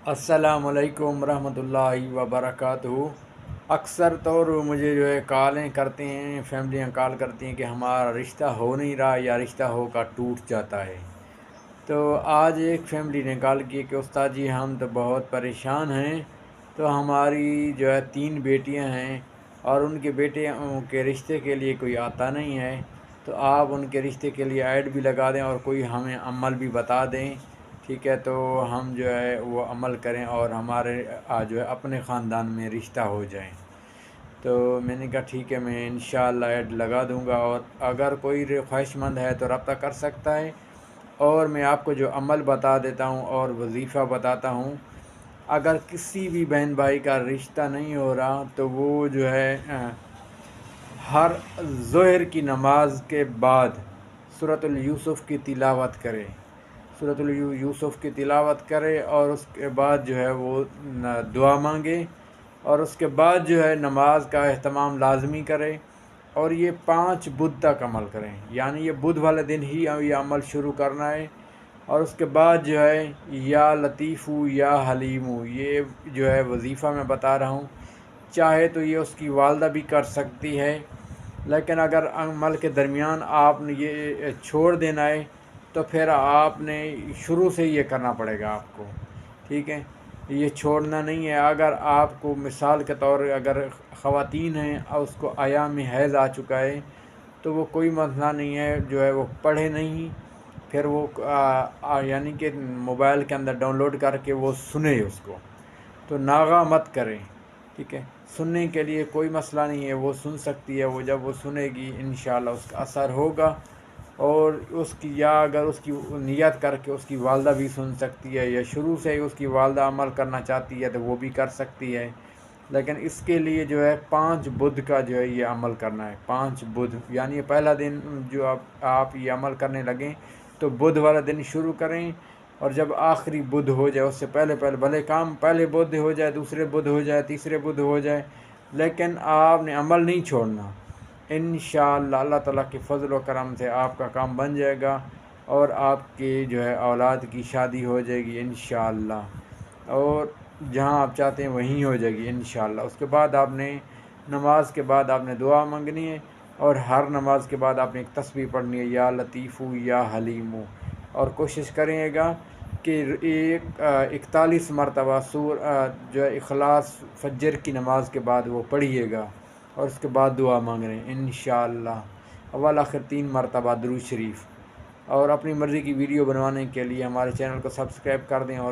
अस्सलामुअलैकुम रहमतुल्लाहि व बरकातुहू। अक्सर तौर मुझे जो है कॉलें करते हैं, फैमिलियाँ कॉल करती हैं कि हमारा रिश्ता हो नहीं रहा या रिश्ता होकर टूट जाता है। तो आज एक फैमिली ने कॉल की कि उस्ताद जी हम तो बहुत परेशान हैं। तो हमारी जो है 3 बेटियां हैं और उनके बेटे के रिश्ते के लिए कोई आता नहीं है। तो आप उनके रिश्ते के लिए ऐड भी लगा दें और कोई हमें अमल भी बता दें। ठीक है, तो हम जो है वो अमल करें और हमारे जो है अपने ख़ानदान में रिश्ता हो जाए। तो मैंने कहा ठीक है, मैं इंशाअल्लाह ऐड लगा दूंगा और अगर कोई ख्वाहिशमंद है तो रब्ता कर सकता है। और मैं आपको जो अमल बता देता हूँ और वजीफ़ा बताता हूँ। अगर किसी भी बहन भाई का रिश्ता नहीं हो रहा तो वो जो है हर ज़ोहर की नमाज के बाद सूरतुल यूसुफ़ की तिलावत करे। सूरतुल यूसुफ़ की तिलावत करे और उसके बाद जो है वो दुआ मांगे और उसके बाद जो है नमाज का एहतमाम लाजमी करे। और ये 5 बुध तक अमल करें, यानी ये बुध वाले दिन ही ये अमल शुरू करना है। और उसके बाद जो है या लतीफ़ू या हलीमू, ये जो है वजीफ़ा मैं बता रहा हूँ। चाहे तो ये उसकी वालदा भी कर सकती है, लेकिन अगर अमल के दरमियान आपने ये छोड़ देना है तो फिर आपने शुरू से ये करना पड़ेगा आपको। ठीक है, ये छोड़ना नहीं है। अगर आपको मिसाल के तौर अगर ख़वातीन हैं और उसको अयाम हैज़ आ चुका है तो वो कोई मसला नहीं है, जो है वो पढ़े नहीं, फिर वो यानी कि मोबाइल के अंदर डाउनलोड करके वो सुने उसको, तो नागा मत करें। ठीक है, सुनने के लिए कोई मसला नहीं है, वो सुन सकती है। वो जब वो सुनेगी इंशाल्लाह उसका असर होगा। और उसकी या अगर उसकी नियत करके उसकी वालदा भी सुन सकती है या शुरू से ही उसकी वालदा अमल करना चाहती है तो वो भी कर सकती है। लेकिन इसके लिए जो है 5 बुध का जो है ये अमल करना है। 5 बुध यानी ये पहला दिन जो आप ये अमल करने लगें तो बुध वाला दिन शुरू करें। और जब आखिरी बुध हो जाए उससे पहले पहले भले काम पहले बुध हो जाए, दूसरे बुध हो जाए, तीसरे बुध हो जाए, लेकिन आपने अमल नहीं छोड़ना। इंशाअल्लाह अल्लाह ताला के फ़ज़ल व करम से आपका काम बन जाएगा और आपके जो है औलाद की शादी हो जाएगी इंशाअल्लाह। और जहाँ आप चाहते हैं वहीं हो जाएगी इंशाअल्लाह। उसके बाद आपने नमाज के बाद आपने दुआ मांगनी है और हर नमाज के बाद आपने एक तस्बीह पढ़नी है, या लतीफ़ू या हलीमू। और कोशिश करिएगा कि 41 मरतबा जो है इखलास फजर की नमाज के बाद वो पढ़िएगा और उसके बाद दुआ मांग रहे हैं इंशाअल्लाह। अव्वल आखिर 3 मरतबा दुरूद शरीफ। और अपनी मर्ज़ी की वीडियो बनवाने के लिए हमारे चैनल को सब्सक्राइब कर दें और